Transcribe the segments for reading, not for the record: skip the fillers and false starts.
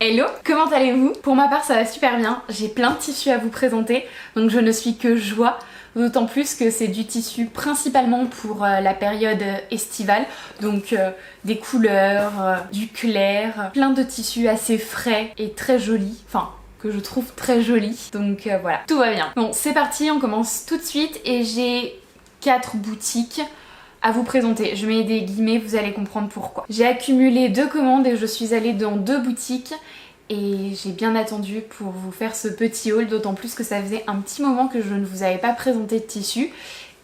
Hello, comment allez-vous? Pour ma part ça va super bien, j'ai plein de tissus à vous présenter, donc je ne suis que joie, d'autant plus que c'est du tissu principalement pour la période estivale, donc des couleurs, du clair, plein de tissus assez frais et très jolis, enfin que je trouve très jolis, donc voilà, tout va bien. Bon c'est parti, on commence tout de suite et j'ai 4 boutiques à vous présenter. Je mets des guillemets, vous allez comprendre pourquoi. J'ai accumulé 2 commandes et je suis allée dans 2 boutiques et j'ai bien attendu pour vous faire ce petit haul, d'autant plus que ça faisait un petit moment que je ne vous avais pas présenté de tissu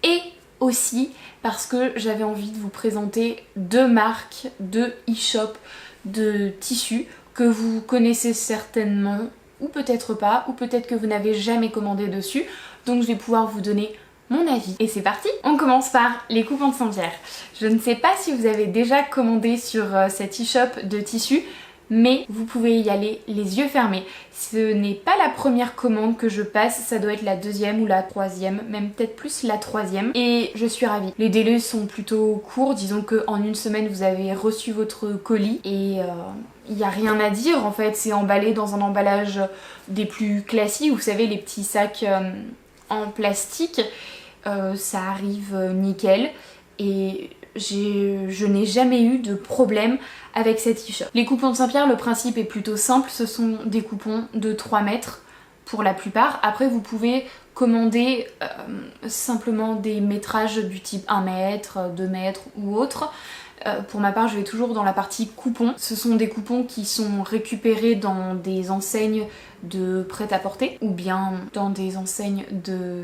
et aussi parce que j'avais envie de vous présenter 2 marques, 2 e-shops de tissus que vous connaissez certainement ou peut-être pas, ou peut-être que vous n'avez jamais commandé dessus, donc je vais pouvoir vous donner mon avis. Et c'est parti! On commence par les coupons de Saint-Pierre. Je ne sais pas si vous avez déjà commandé sur cet e-shop de tissus, mais vous pouvez y aller les yeux fermés. Ce n'est pas la première commande que je passe, ça doit être la 2e ou la 3e, même peut-être plus la 3e, et je suis ravie. Les délais sont plutôt courts, disons qu'en une semaine vous avez reçu votre colis, et il n'y a rien à dire en fait, c'est emballé dans un emballage des plus classiques, vous savez les petits sacs en plastique. Ça arrive nickel et je n'ai jamais eu de problème avec cet e-shop. Les coupons de Saint-Pierre, le principe est plutôt simple, ce sont des coupons de 3 mètres pour la plupart. Après vous pouvez commander simplement des métrages du type 1 mètre, 2 mètres ou autre. Pour ma part je vais toujours dans la partie coupons. Ce sont des coupons qui sont récupérés dans des enseignes de prêt-à-porter ou bien dans des enseignes de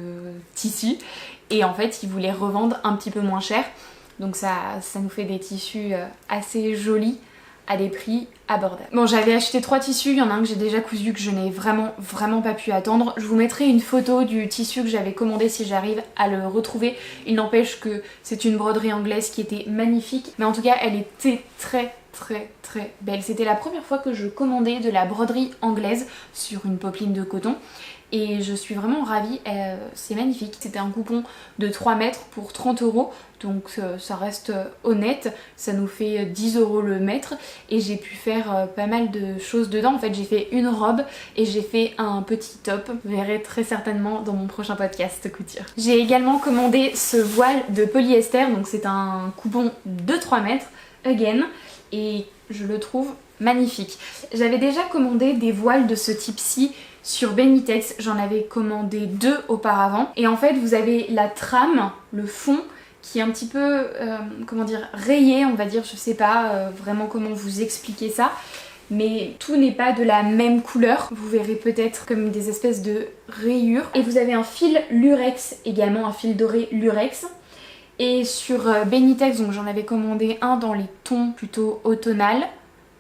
tissus et en fait ils vous les revendent un petit peu moins cher, donc ça nous fait des tissus assez jolis à des prix abordables. Bon, j'avais acheté 3 tissus, il y en a un que j'ai déjà cousu que je n'ai vraiment pas pu attendre. Je vous mettrai une photo du tissu que j'avais commandé si j'arrive à le retrouver. Il n'empêche que c'est une broderie anglaise qui était magnifique, mais en tout cas elle était très belle. C'était la première fois que je commandais de la broderie anglaise sur une popeline de coton. Et je suis vraiment ravie, c'est magnifique. C'était un coupon de 3 mètres pour 30 €, donc ça reste honnête, ça nous fait 10 € le mètre et j'ai pu faire pas mal de choses dedans. En fait j'ai fait une robe et j'ai fait un petit top, vous verrez très certainement dans mon prochain podcast couture. J'ai également commandé ce voile de polyester, donc c'est un coupon de 3 mètres, again, et je le trouve magnifique. J'avais déjà commandé des voiles de ce type-ci sur Benitex, j'en avais commandé 2 auparavant et en fait vous avez la trame, le fond qui est un petit peu, comment dire, rayé on va dire, je sais pas vraiment comment vous expliquer ça, mais tout n'est pas de la même couleur, vous verrez peut-être comme des espèces de rayures. Et vous avez un fil lurex également, un fil doré lurex. Et sur Benitex, donc j'en avais commandé un dans les tons plutôt automnal,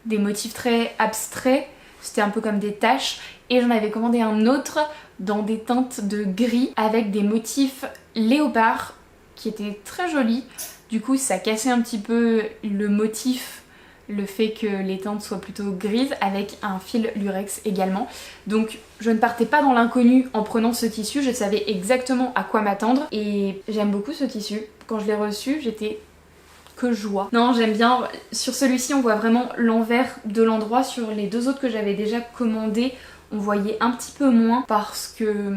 des motifs très abstraits, c'était un peu comme des taches, et j'en avais commandé un autre dans des teintes de gris avec des motifs léopard qui étaient très jolis. Du coup ça cassait un petit peu le motif, le fait que les teintes soient plutôt grises, avec un fil lurex également. Donc je ne partais pas dans l'inconnu en prenant ce tissu, je savais exactement à quoi m'attendre et j'aime beaucoup ce tissu. Quand je l'ai reçu j'étais que joie. Non, j'aime bien. Sur celui-ci on voit vraiment l'envers de l'endroit, sur les 2 autres que j'avais déjà commandés on voyait un petit peu moins parce que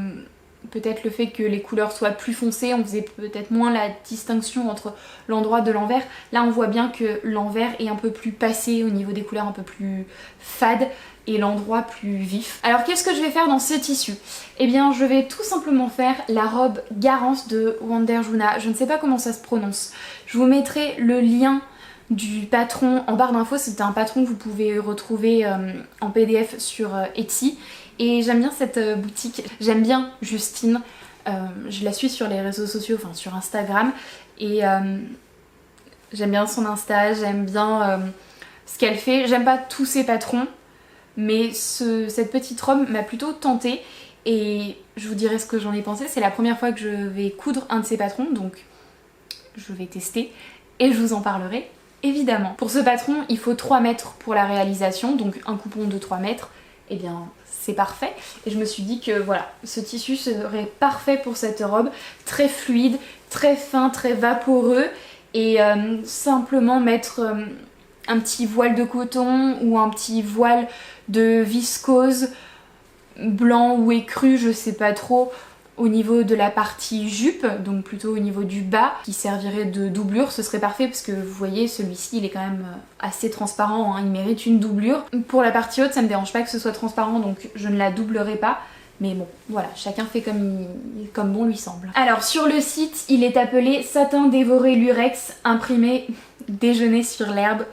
peut-être le fait que les couleurs soient plus foncées, on faisait peut-être moins la distinction entre l'endroit de l'envers. Là on voit bien que l'envers est un peu plus passé au niveau des couleurs, un peu plus fade, et l'endroit plus vif. Alors qu'est-ce que je vais faire dans ce tissu? Eh bien je vais tout simplement faire la robe Garance de Wanderjuna, je ne sais pas comment ça se prononce. Je vous mettrai le lien du patron en barre d'infos, c'est un patron que vous pouvez retrouver en PDF sur Etsy. Et j'aime bien cette boutique, j'aime bien Justine, je la suis sur les réseaux sociaux, enfin sur Instagram, et j'aime bien son Insta, j'aime bien ce qu'elle fait. J'aime pas tous ses patrons, mais cette petite robe m'a plutôt tentée et je vous dirai ce que j'en ai pensé. C'est la première fois que je vais coudre un de ses patrons, donc je vais tester et je vous en parlerai évidemment. Pour ce patron il faut 3 mètres pour la réalisation, donc un coupon de 3 mètres, et bien c'est parfait. Et je me suis dit que voilà, ce tissu serait parfait pour cette robe, très fluide, très fin, très vaporeux, et simplement mettre un petit voile de coton ou un petit voile de viscose blanc ou écru, je sais pas trop, au niveau de la partie jupe, donc plutôt au niveau du bas, qui servirait de doublure, ce serait parfait parce que vous voyez celui-ci il est quand même assez transparent, hein, il mérite une doublure. Pour la partie haute ça me dérange pas que ce soit transparent donc je ne la doublerai pas, mais bon voilà, chacun fait comme bon lui semble. Alors sur le site il est appelé Satin dévoré lurex, imprimé déjeuner sur l'herbe,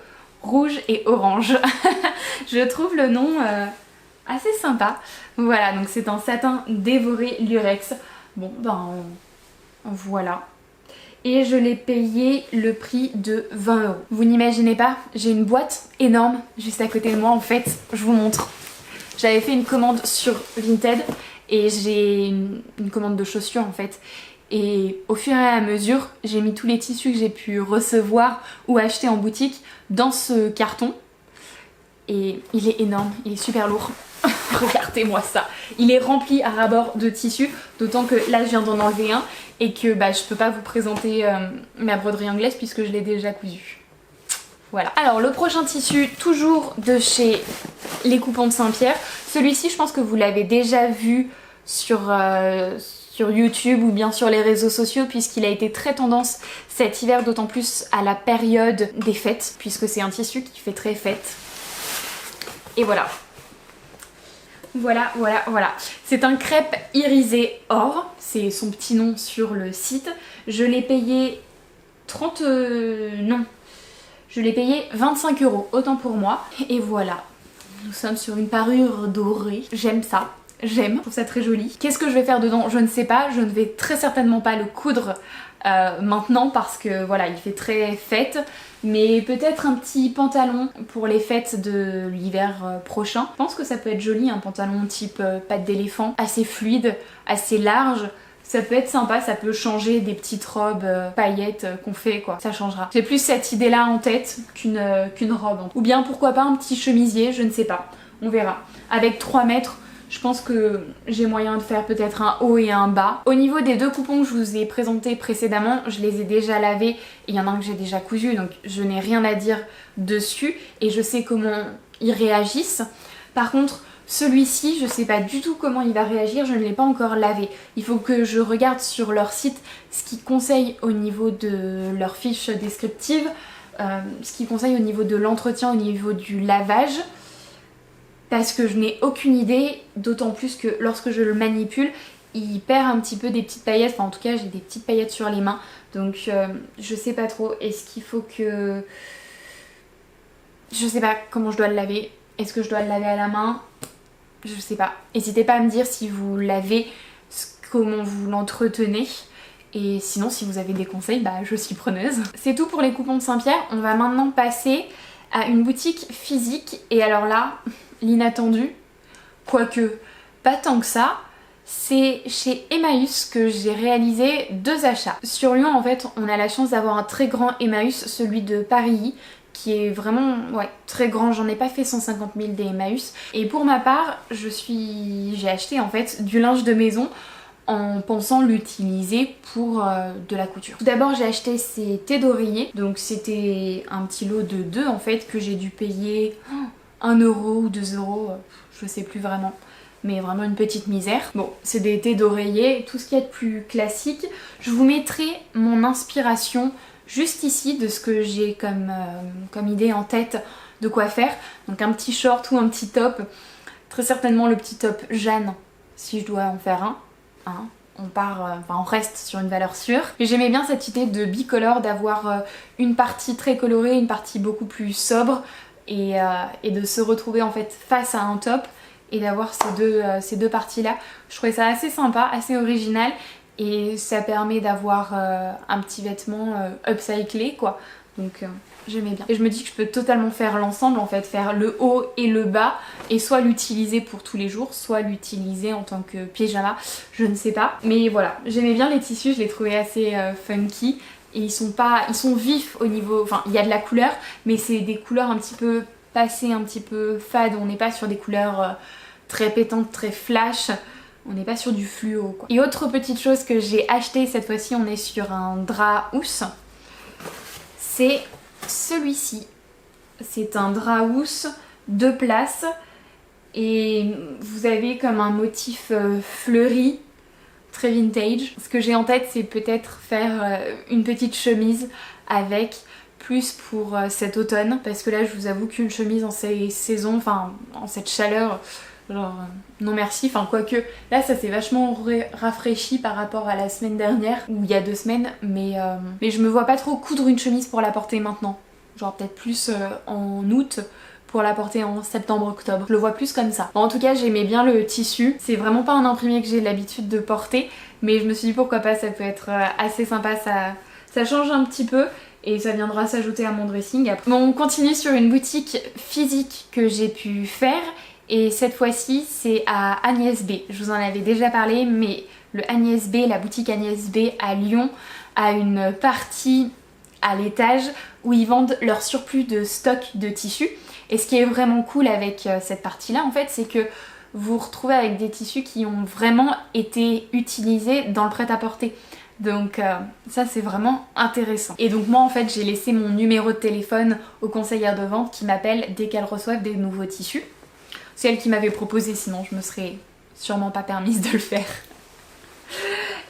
rouge et orange. Je trouve le nom assez sympa. Voilà, donc c'est un satin dévoré lurex. Bon ben voilà. Et je l'ai payé le prix de 20 €. Vous n'imaginez pas, j'ai une boîte énorme juste à côté de moi en fait. Je vous montre. J'avais fait une commande sur Vinted et j'ai une commande de chaussures en fait. Et au fur et à mesure, j'ai mis tous les tissus que j'ai pu recevoir ou acheter en boutique dans ce carton. Et il est énorme, il est super lourd. Regardez-moi ça. Il est rempli à ras-bord de tissus, d'autant que là je viens d'en enlever un et que je peux pas vous présenter ma broderie anglaise puisque je l'ai déjà cousu. Voilà. Alors le prochain tissu, toujours de chez Les Coupons de Saint-Pierre. Celui-ci je pense que vous l'avez déjà vu sur YouTube ou bien sur les réseaux sociaux puisqu'il a été très tendance cet hiver, d'autant plus à la période des fêtes puisque c'est un tissu qui fait très fête. Et voilà. Voilà. C'est un crêpe irisé or, c'est son petit nom sur le site. Je l'ai payé 25 €, autant pour moi. Et voilà, nous sommes sur une parure dorée. J'aime ça, je trouve ça très joli. Qu'est-ce que je vais faire dedans? Je ne sais pas, je ne vais très certainement pas le coudre maintenant parce que voilà, il fait très fête. Mais peut-être un petit pantalon pour les fêtes de l'hiver prochain. Je pense que ça peut être joli, un pantalon type patte d'éléphant, assez fluide, assez large. Ça peut être sympa, ça peut changer des petites robes paillettes qu'on fait quoi, ça changera. J'ai plus cette idée là en tête qu'une robe. Ou bien pourquoi pas un petit chemisier, je ne sais pas, on verra. Avec 3 mètres, je pense que j'ai moyen de faire peut-être un haut et un bas. Au niveau des 2 coupons que je vous ai présentés précédemment, je les ai déjà lavés et il y en a un que j'ai déjà cousu donc je n'ai rien à dire dessus et je sais comment ils réagissent. Par contre, celui-ci, je sais pas du tout comment il va réagir, je ne l'ai pas encore lavé. Il faut que je regarde sur leur site ce qu'ils conseillent au niveau de leur fiche descriptive, ce qu'ils conseillent au niveau de l'entretien, au niveau du lavage. Parce que je n'ai aucune idée, d'autant plus que lorsque je le manipule, il perd un petit peu des petites paillettes, enfin en tout cas j'ai des petites paillettes sur les mains, donc je sais pas trop, est-ce qu'il faut que... Je sais pas comment je dois le laver, est-ce que je dois le laver à la main? Je sais pas. N'hésitez pas à me dire si vous lavez, comment vous l'entretenez. Et sinon si vous avez des conseils, je suis preneuse. C'est tout pour les coupons de Saint-Pierre, on va maintenant passer à une boutique physique et alors là... L'inattendu, quoique pas tant que ça, c'est chez Emmaüs que j'ai réalisé 2 achats. Sur Lyon en fait on a la chance d'avoir un très grand Emmaüs, celui de Paris qui est vraiment très grand, j'en ai pas fait 150 000 des Emmaüs. Et pour ma part j'ai acheté en fait du linge de maison en pensant l'utiliser pour de la couture. Tout d'abord j'ai acheté ces thés d'oreiller, donc c'était un petit lot de 2 en fait que j'ai dû payer 1 € ou 2 €, je sais plus vraiment, mais vraiment une petite misère. Bon, c'est des thés d'oreiller, tout ce qu'il y a de plus classique. Je vous mettrai mon inspiration juste ici de ce que j'ai comme idée en tête de quoi faire. Donc un petit short ou un petit top, très certainement le petit top Jeanne si je dois en faire un. On reste sur une valeur sûre. Et j'aimais bien cette idée de bicolore, d'avoir une partie très colorée, une partie beaucoup plus sobre. Et de se retrouver en fait face à un top et d'avoir ces deux parties là. Je trouvais ça assez sympa, assez original et ça permet d'avoir un petit vêtement upcyclé quoi. Donc j'aimais bien. Et je me dis que je peux totalement faire l'ensemble en fait, faire le haut et le bas et soit l'utiliser pour tous les jours, soit l'utiliser en tant que pyjama, je ne sais pas. Mais voilà, j'aimais bien les tissus, je les trouvais assez funky. Et ils sont vifs au niveau, enfin il y a de la couleur, mais c'est des couleurs un petit peu passées, un petit peu fades, on n'est pas sur des couleurs très pétantes, très flash, on n'est pas sur du fluo quoi. Et autre petite chose que j'ai acheté cette fois-ci, on est sur un drap housse, c'est celui-ci. C'est un drap housse 2 places et vous avez comme un motif fleuri, très vintage. Ce que j'ai en tête, c'est peut-être faire une petite chemise avec, plus pour cet automne, parce que là je vous avoue qu'une chemise en ces saisons, enfin en cette chaleur, genre non merci, enfin quoique là ça s'est vachement rafraîchi par rapport à la semaine dernière ou il y a 2 semaines, mais je me vois pas trop coudre une chemise pour la porter maintenant, genre peut-être plus en août pour la porter en septembre-octobre. Je le vois plus comme ça. Bon, en tout cas, j'aimais bien le tissu. C'est vraiment pas un imprimé que j'ai l'habitude de porter, mais je me suis dit pourquoi pas, ça peut être assez sympa, ça change un petit peu et ça viendra s'ajouter à mon dressing. Bon, on continue sur une boutique physique que j'ai pu faire et cette fois-ci c'est à Agnès B. Je vous en avais déjà parlé, mais le Agnès B, la boutique Agnès B à Lyon a une partie à l'étage où ils vendent leur surplus de stock de tissus. Et ce qui est vraiment cool avec cette partie-là, en fait, c'est que vous vous retrouvez avec des tissus qui ont vraiment été utilisés dans le prêt-à-porter. Donc ça, c'est vraiment intéressant. Et donc moi, en fait, j'ai laissé mon numéro de téléphone aux conseillères de vente qui m'appellent dès qu'elles reçoivent des nouveaux tissus. C'est elles qui m'avaient proposé, sinon je me serais sûrement pas permise de le faire.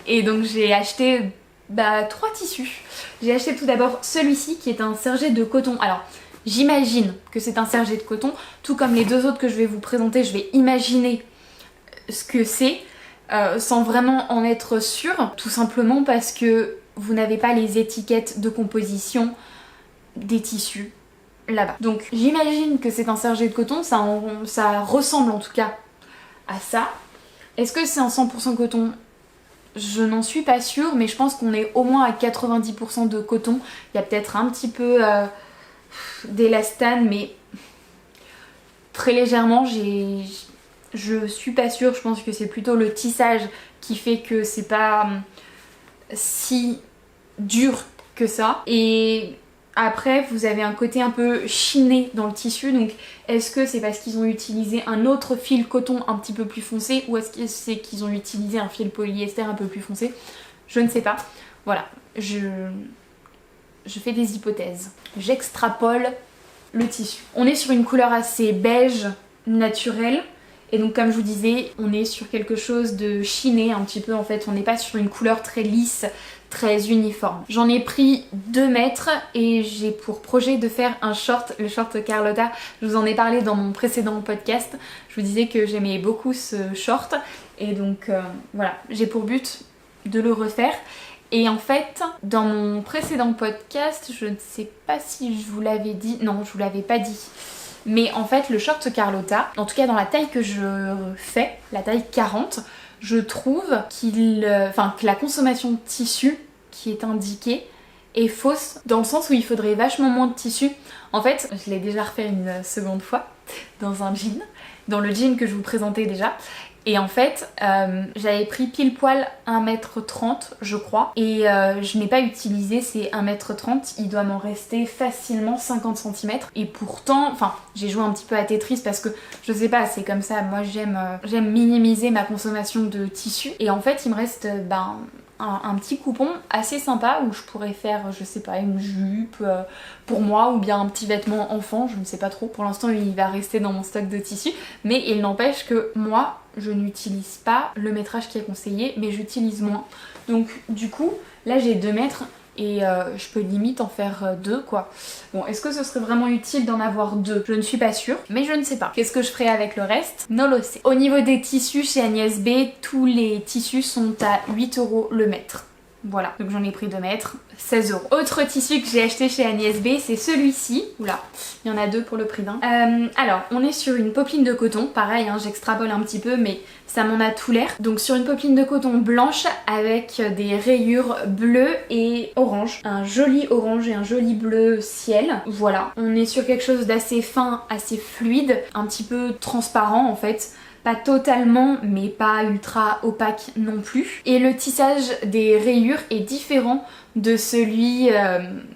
Et donc j'ai acheté 3 tissus. J'ai acheté tout d'abord celui-ci qui est un serge de coton. Alors, j'imagine que c'est un serge de coton, tout comme les 2 autres que je vais vous présenter, je vais imaginer ce que c'est, sans vraiment en être sûre, tout simplement parce que vous n'avez pas les étiquettes de composition des tissus là-bas. Donc j'imagine que c'est un serge de coton, ça ressemble en tout cas à ça. Est-ce que c'est un 100% coton ? Je n'en suis pas sûre, mais je pense qu'on est au moins à 90% de coton. Il y a peut-être un petit peu d'élastane, mais très légèrement. Je suis pas sûre, je pense que c'est plutôt le tissage qui fait que c'est pas si dur que ça. Et après, vous avez un côté un peu chiné dans le tissu, donc est-ce que c'est parce qu'ils ont utilisé un autre fil coton un petit peu plus foncé ou est-ce que c'est qu'ils ont utilisé un fil polyester un peu plus foncé? Je ne sais pas. Voilà, je fais des hypothèses. J'extrapole le tissu. On est sur une couleur assez beige naturelle. Et donc comme je vous disais, on est sur quelque chose de chiné un petit peu en fait. On n'est pas sur une couleur très lisse, très uniforme. J'en ai pris 2 mètres et j'ai pour projet de faire un short, le short Carlotta. Je vous en ai parlé dans mon précédent podcast. Je vous disais que j'aimais beaucoup ce short. Et donc voilà, j'ai pour but de le refaire. Et en fait, dans mon précédent podcast, je ne sais pas si je vous l'avais dit, non, je vous l'avais pas dit. Mais en fait, le short Carlotta, en tout cas dans la taille que je fais, la taille 40, je trouve que la consommation de tissu qui est indiquée est fausse, dans le sens où il faudrait vachement moins de tissu. En fait, je l'ai déjà refait une seconde fois dans un jean, dans le jean que je vous présentais déjà. Et en fait, j'avais pris pile poil 1m30 je crois, et je n'ai pas utilisé ces 1m30, il doit m'en rester facilement 50 cm. Et pourtant, j'ai joué un petit peu à Tetris parce que, je sais pas, c'est comme ça, moi j'aime minimiser ma consommation de tissu. Et en fait, il me reste un petit coupon assez sympa où je pourrais faire, je sais pas, une jupe pour moi ou bien un petit vêtement enfant, je ne sais pas trop. Pour l'instant, il va rester dans mon stock de tissu, mais il n'empêche que moi, je n'utilise pas le métrage qui est conseillé, mais j'utilise moins. Donc du coup, là j'ai 2 mètres et je peux limite en faire 2 quoi. Bon, est-ce que ce serait vraiment utile d'en avoir 2? Je ne suis pas sûre, mais je ne sais pas. Qu'est-ce que je ferai avec le reste? Non le sait. Au niveau des tissus chez Agnès B, tous les tissus sont à 8 € le mètre. Voilà, donc j'en ai pris 2 mètres, 16 €. Autre tissu que j'ai acheté chez Agnès B, c'est celui-ci. Oula, il y en a 2 pour le prix d'un. Alors, on est sur une popeline de coton, pareil, j'extrapole un petit peu, mais ça m'en a tout l'air. Donc sur une popeline de coton blanche avec des rayures bleues et orange. Un joli orange et un joli bleu ciel. Voilà, on est sur quelque chose d'assez fin, assez fluide, un petit peu transparent en fait. Pas totalement, mais pas ultra opaque non plus. Et le tissage des rayures est différent de celui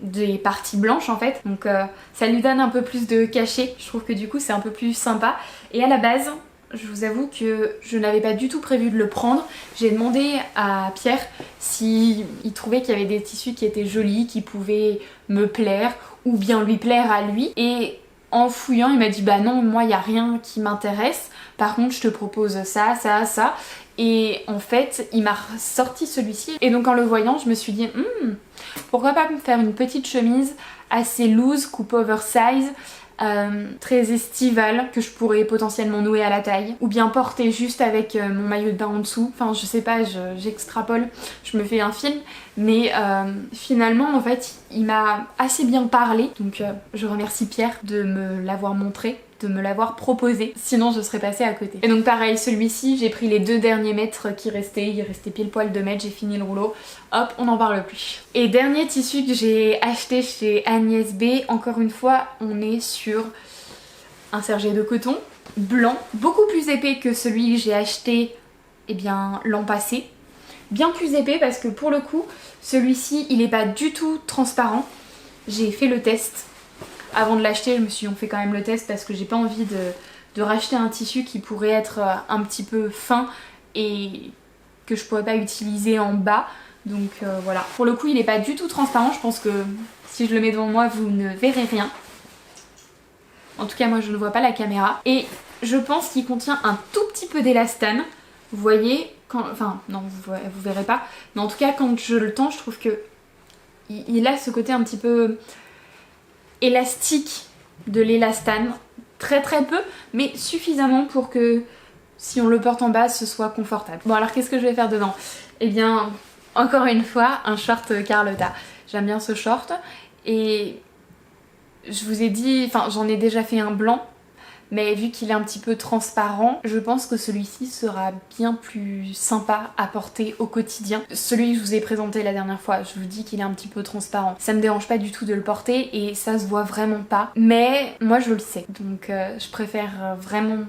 des parties blanches en fait. Donc ça lui donne un peu plus de cachet. Je trouve que du coup c'est un peu plus sympa. Et à la base, je vous avoue que je n'avais pas du tout prévu de le prendre. J'ai demandé à Pierre s'il trouvait qu'il y avait des tissus qui étaient jolis, qui pouvaient me plaire ou bien lui plaire à lui. Et En fouillant, il m'a dit bah non, moi il n'y a rien qui m'intéresse. Par contre, je te propose ça, ça, ça. Et en fait, il m'a sorti celui-ci. Et donc en le voyant, je me suis dit pourquoi pas me faire une petite chemise assez loose, coupe oversize, très estivale, que je pourrais potentiellement nouer à la taille, ou bien porter juste avec mon maillot de bain en dessous. Enfin je sais pas, j'extrapole, je me fais un film, mais finalement en fait il m'a assez bien parlé, donc je remercie Pierre de me l'avoir montré, de me l'avoir proposé, sinon je serais passée à côté. Et donc pareil, celui-ci, j'ai pris les 2 derniers mètres qui restaient, il restait pile poil 2 mètres, j'ai fini le rouleau, hop, on n'en parle plus. Et dernier tissu que j'ai acheté chez Agnès B, encore une fois, on est sur un serge de coton blanc, beaucoup plus épais que celui que j'ai acheté l'an passé. Bien plus épais parce que pour le coup, celui-ci, il n'est pas du tout transparent. J'ai fait le test. Avant de l'acheter, je me suis dit on fait quand même le test parce que j'ai pas envie de racheter un tissu qui pourrait être un petit peu fin et que je pourrais pas utiliser en bas. Donc voilà. Pour le coup, il est pas du tout transparent. Je pense que si je le mets devant moi, vous ne verrez rien. En tout cas, moi, je ne vois pas la caméra. Et je pense qu'il contient un tout petit peu d'élastane. Vous voyez, enfin non, vous verrez pas. Mais en tout cas, quand je le tends, je trouve que il a ce côté un petit peu élastique de l'élastane, très très peu, mais suffisamment pour que si on le porte en bas, ce soit confortable. Bon alors qu'est-ce que je vais faire dedans? Eh bien, encore une fois, un short Carlotta. J'aime bien ce short et je vous ai dit, enfin j'en ai déjà fait un blanc, mais vu qu'il est un petit peu transparent, je pense que celui-ci sera bien plus sympa à porter au quotidien. Celui que je vous ai présenté la dernière fois, je vous dis qu'il est un petit peu transparent. Ça me dérange pas du tout de le porter et ça se voit vraiment pas. Mais moi je le sais, donc je préfère vraiment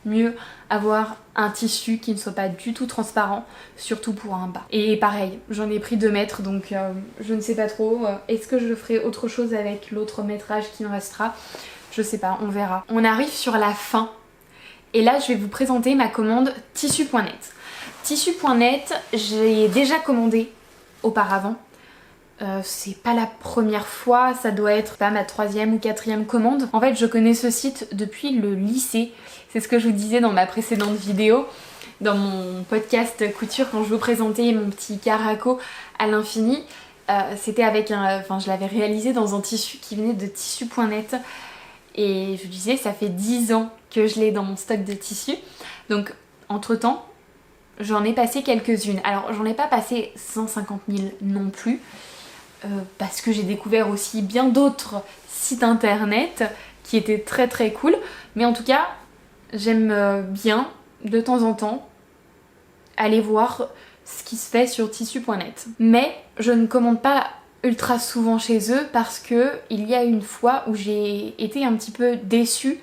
mieux avoir un tissu qui ne soit pas du tout transparent, surtout pour un bas. Et pareil, j'en ai pris 2 mètres, donc je ne sais pas trop. Est-ce que je ferai autre chose avec l'autre métrage qui me restera? Je sais pas, on verra. On arrive sur la fin et là je vais vous présenter ma commande Tissu.net. Tissu.net, j'ai déjà commandé auparavant. C'est pas la première fois, ça doit être pas ma 3e ou 4e commande. En fait, je connais ce site depuis le lycée. C'est ce que je vous disais dans ma précédente vidéo, dans mon podcast couture, quand je vous présentais mon petit caraco à l'infini. C'était avec je l'avais réalisé dans un tissu qui venait de Tissu.net. Et je vous disais, ça fait 10 ans que je l'ai dans mon stock de tissus. Donc, entre-temps, j'en ai passé quelques-unes. Alors, j'en ai pas passé 150 000 non plus. Parce que j'ai découvert aussi bien d'autres sites internet qui étaient très très cool. Mais en tout cas, j'aime bien, de temps en temps, aller voir ce qui se fait sur tissu.net. Mais je ne commande pas ultra souvent chez eux parce que il y a une fois où j'ai été un petit peu déçue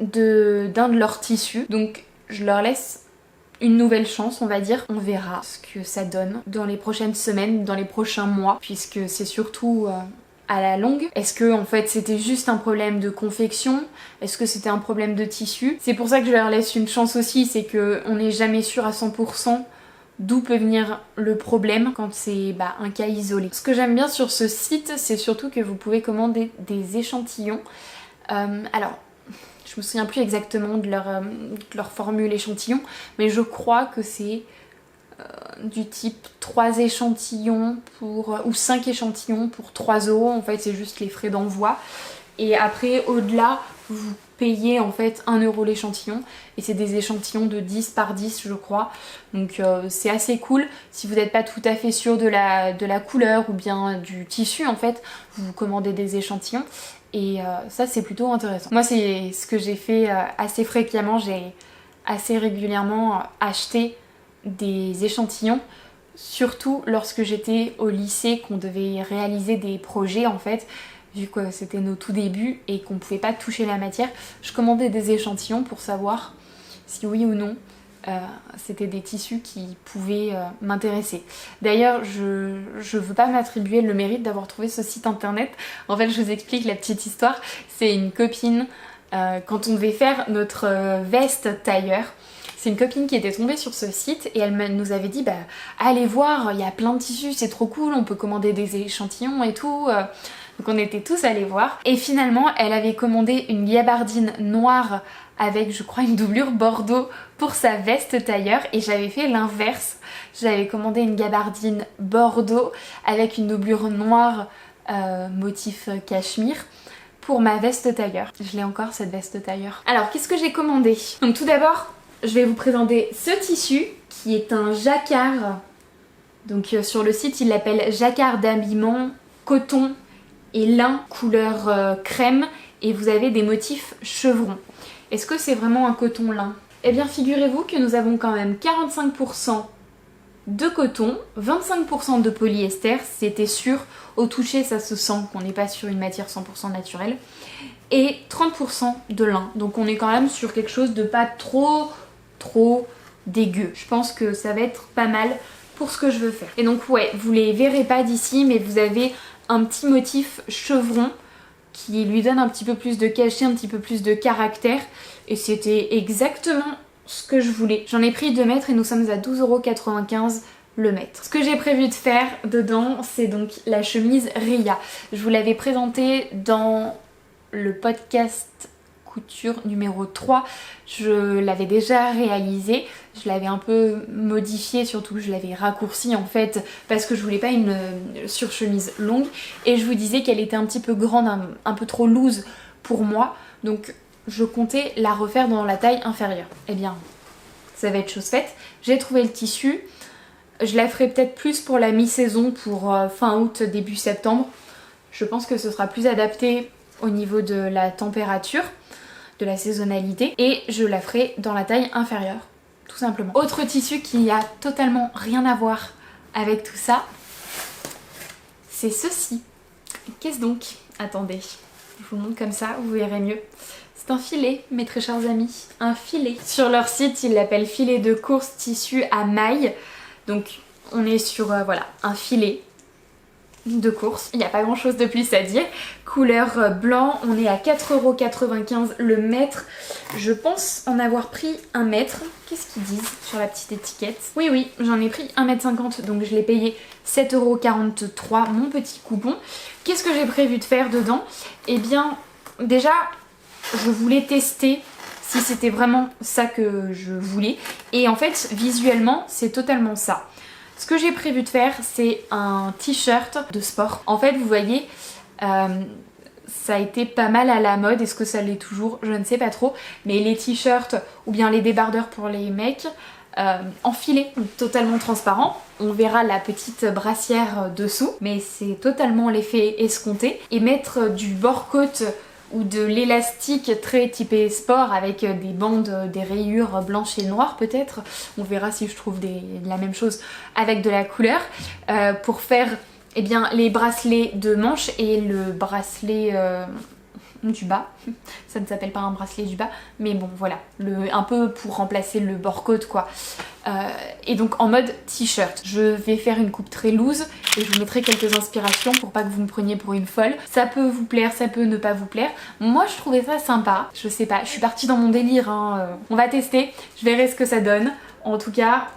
d'un de leurs tissus. Donc je leur laisse une nouvelle chance, on va dire. On verra ce que ça donne dans les prochaines semaines, dans les prochains mois, puisque c'est surtout à la longue. Est-ce que en fait c'était juste un problème de confection? Est-ce que c'était un problème de tissu? C'est pour ça que je leur laisse une chance aussi, c'est qu'on n'est jamais sûr à 100% d'où peut venir le problème quand c'est un cas isolé. Ce que j'aime bien sur ce site, c'est surtout que vous pouvez commander des échantillons. Alors, je me souviens plus exactement de leur formule échantillon, mais je crois que c'est du type 3 échantillons ou 5 échantillons pour 3 €. En fait, c'est juste les frais d'envoi. Et après, au-delà, vous payez en fait 1 € l'échantillon. Et c'est des échantillons de 10 par 10, je crois. Donc c'est assez cool. Si vous n'êtes pas tout à fait sûr de la couleur ou bien du tissu, en fait, vous commandez des échantillons. Et ça, c'est plutôt intéressant. Moi, c'est ce que j'ai fait assez fréquemment. J'ai assez régulièrement acheté des échantillons, surtout lorsque j'étais au lycée, qu'on devait réaliser des projets en fait, vu que c'était nos tout débuts et qu'on pouvait pas toucher la matière. Je commandais des échantillons pour savoir si oui ou non c'était des tissus qui pouvaient m'intéresser. D'ailleurs, je veux pas m'attribuer le mérite d'avoir trouvé ce site internet. En fait, je vous explique la petite histoire. C'est une copine, quand on devait faire notre veste tailleur, c'est une copine qui était tombée sur ce site et elle nous avait dit allez voir, il y a plein de tissus, c'est trop cool, on peut commander des échantillons et tout. Donc on était tous allés voir. Et finalement, elle avait commandé une gabardine noire avec, je crois, une doublure bordeaux pour sa veste tailleur. Et j'avais fait l'inverse. J'avais commandé une gabardine bordeaux avec une doublure noire motif cachemire pour ma veste tailleur. Je l'ai encore, cette veste tailleur. Alors, qu'est-ce que j'ai commandé? Donc tout d'abord, je vais vous présenter ce tissu qui est un jacquard. Donc sur le site, il l'appelle jacquard d'habillement, coton et lin, couleur crème. Et vous avez des motifs chevrons. Est-ce que c'est vraiment un coton lin? Eh bien, figurez-vous que nous avons quand même 45% de coton, 25% de polyester, c'était sûr, au toucher ça se sent qu'on n'est pas sur une matière 100% naturelle, et 30% de lin. Donc on est quand même sur quelque chose de pas trop dégueu. Je pense que ça va être pas mal pour ce que je veux faire. Et donc ouais, vous les verrez pas d'ici, mais vous avez un petit motif chevron qui lui donne un petit peu plus de cachet, un petit peu plus de caractère, et c'était exactement ce que je voulais. J'en ai pris 2 mètres et nous sommes à 12,95 € le mètre. Ce que j'ai prévu de faire dedans, c'est donc la chemise Ria. Je vous l'avais présentée dans le podcast couture numéro 3. Je l'avais déjà réalisée. Je l'avais un peu modifiée, surtout que je l'avais raccourcie en fait parce que je voulais pas une surchemise longue. Et je vous disais qu'elle était un petit peu grande, un peu trop loose pour moi. Donc je comptais la refaire dans la taille inférieure. Eh bien, ça va être chose faite. J'ai trouvé le tissu. Je la ferai peut-être plus pour la mi-saison, pour fin août, début septembre. Je pense que ce sera plus adapté au niveau de la température, de la saisonnalité. Et je la ferai dans la taille inférieure, tout simplement. Autre tissu qui a totalement rien à voir avec tout ça, c'est ceci. Qu'est-ce donc? Attendez, je vous le montre comme ça, vous verrez mieux. C'est un filet, mes très chers amis, un filet. Sur leur site, ils l'appellent filet de course tissu à mailles. Donc on est sur voilà, un filet de course. Il n'y a pas grand chose de plus à dire. Couleur blanc, on est à 4,95 € le mètre. Je pense en avoir pris 1 mètre. Qu'est-ce qu'ils disent sur la petite étiquette? Oui, j'en ai pris 1,50 m, donc je l'ai payé 7,43 €, mon petit coupon. Qu'est-ce que j'ai prévu de faire dedans? Eh bien, déjà, je voulais tester si c'était vraiment ça que je voulais. Et en fait, visuellement, c'est totalement ça. Ce que j'ai prévu de faire, c'est un t-shirt de sport. En fait, vous voyez, ça a été pas mal à la mode. Est-ce que ça l'est toujours? Je ne sais pas trop. Mais les t-shirts ou bien les débardeurs pour les mecs, enfilés, totalement transparent. On verra la petite brassière dessous, mais c'est totalement l'effet escompté. Et mettre du bord-côte ou de l'élastique très typé sport avec des bandes, des rayures blanches et noires peut-être. On verra si je trouve la même chose avec de la couleur. Pour faire eh bien, les bracelets de manche et le bracelet du bas. Ça ne s'appelle pas un bracelet du bas, mais bon voilà, un peu pour remplacer le bord-côte quoi. Et donc en mode t-shirt. Je vais faire une coupe très loose et je vous mettrai quelques inspirations pour pas que vous me preniez pour une folle. Ça peut vous plaire, ça peut ne pas vous plaire. Moi je trouvais ça sympa. Je sais pas, je suis partie dans mon délire. Hein. On va tester, je verrai ce que ça donne. En tout cas,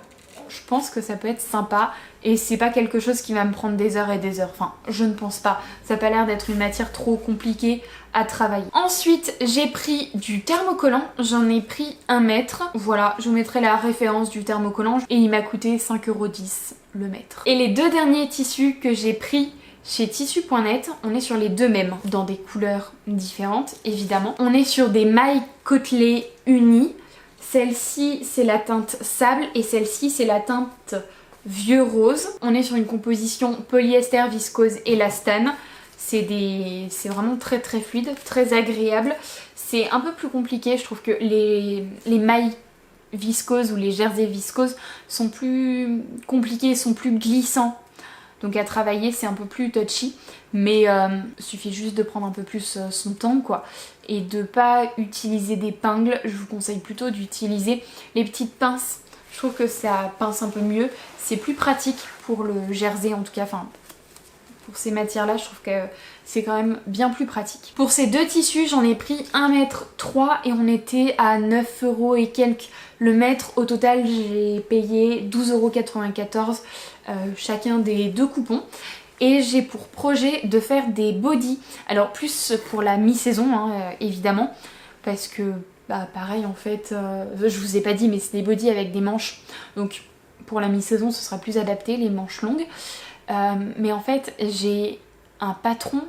je pense que ça peut être sympa. Et c'est pas quelque chose qui va me prendre des heures et des heures. Enfin, je ne pense pas. Ça n'a pas l'air d'être une matière trop compliquée à travailler. Ensuite, j'ai pris du thermocollant. J'en ai pris 1 mètre. Voilà, je vous mettrai la référence du thermocollant. Et il m'a coûté 5,10 € le mètre. Et les 2 derniers tissus que j'ai pris chez Tissu.net, on est sur les 2 mêmes. Dans des couleurs différentes, évidemment. On est sur des mailles côtelées unies. Celle-ci, c'est la teinte sable. Et celle-ci, c'est la teinte vieux rose. On est sur une composition polyester, viscose, élastane. C'est vraiment très fluide, très agréable. C'est un peu plus compliqué, je trouve que les mailles viscoses ou les jerseys viscoses sont plus compliqués, sont plus glissants. Donc à travailler c'est un peu plus touchy, mais il suffit juste de prendre un peu plus son temps quoi. Et de pas utiliser d'épingles, je vous conseille plutôt d'utiliser les petites pinces. Je trouve que ça pince un peu mieux, c'est plus pratique pour le jersey en tout cas, enfin pour ces matières là je trouve que c'est quand même bien plus pratique. Pour ces 2 tissus j'en ai pris 1,3 m et on était à 9 € et quelques le mètre. Au total j'ai payé 12,94 € chacun des 2 coupons. et j'ai pour projet de faire des bodys. Alors plus pour la mi-saison hein, évidemment, parce que bah pareil en fait, je vous ai pas dit mais c'est des bodys avec des manches, donc pour la mi-saison ce sera plus adapté, les manches longues. Mais en fait j'ai un patron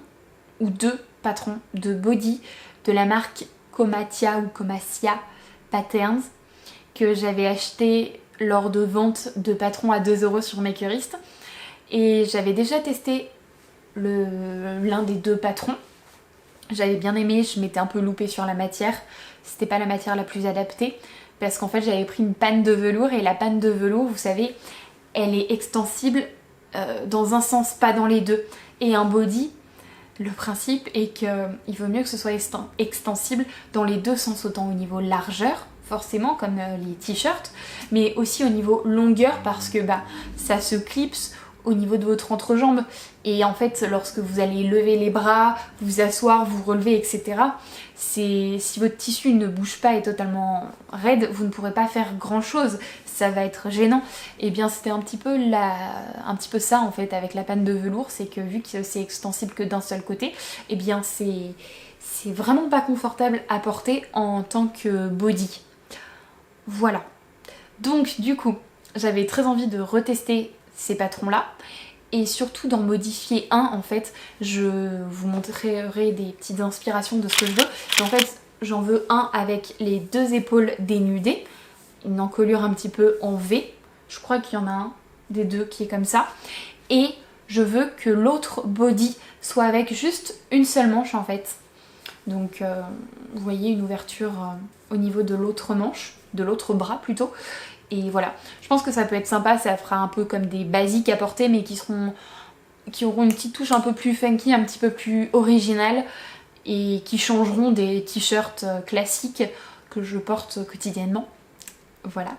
ou deux patrons de body de la marque Comatia ou Comacia Patterns que j'avais acheté lors de vente de patrons à 2 € sur Makerist, et j'avais déjà testé l'un des deux patrons. J'avais bien aimé, je m'étais un peu loupée sur la matière, c'était pas la matière la plus adaptée parce qu'en fait j'avais pris une panne de velours, et la panne de velours vous savez elle est extensible dans un sens, pas dans les deux, et un body le principe est qu'il vaut mieux que ce soit extensible dans les deux sens, autant au niveau largeur forcément comme les t-shirts, mais aussi au niveau longueur parce que bah ça se clipse au niveau de votre entrejambe, et en fait lorsque vous allez lever les bras, vous asseoir, vous relever etc, si votre tissu ne bouge pas et est totalement raide, vous ne pourrez pas faire grand chose, ça va être gênant. Et bien c'était un petit peu ça en fait avec la panne de velours, c'est que vu que c'est extensible que d'un seul côté, et bien c'est vraiment pas confortable à porter en tant que body. Voilà, donc du coup j'avais très envie de retester ces patrons là et surtout d'en modifier un. En fait je vous montrerai des petites inspirations de ce que je veux, et en fait j'en veux un avec les deux épaules dénudées, une encolure un petit peu en V, je crois qu'il y en a un des deux qui est comme ça, et je veux que l'autre body soit avec juste une seule manche en fait, donc vous voyez une ouverture au niveau de l'autre manche, de l'autre bras plutôt. Et voilà, je pense que ça peut être sympa, ça fera un peu comme des basiques à porter mais qui auront une petite touche un peu plus funky, un petit peu plus originale, et qui changeront des t-shirts classiques que je porte quotidiennement. Voilà.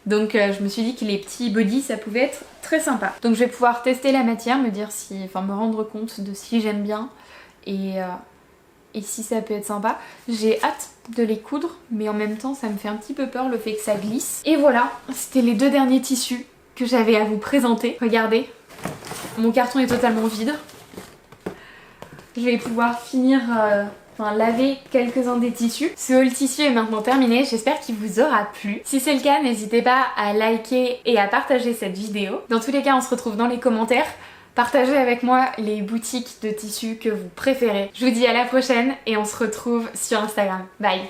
Donc je me suis dit que les petits bodys ça pouvait être très sympa. Donc je vais pouvoir tester la matière, me rendre compte de si j'aime bien et si ça peut être sympa. J'ai hâte de les coudre, mais en même temps ça me fait un petit peu peur le fait que ça glisse. Et voilà, c'était les deux derniers tissus que j'avais à vous présenter. Regardez, mon carton est totalement vide. Je vais pouvoir finir, laver quelques-uns des tissus. Ce haul tissu est maintenant terminé, j'espère qu'il vous aura plu. Si c'est le cas, n'hésitez pas à liker et à partager cette vidéo. Dans tous les cas, on se retrouve dans les commentaires. Partagez avec moi les boutiques de tissus que vous préférez. Je vous dis à la prochaine et on se retrouve sur Instagram. Bye!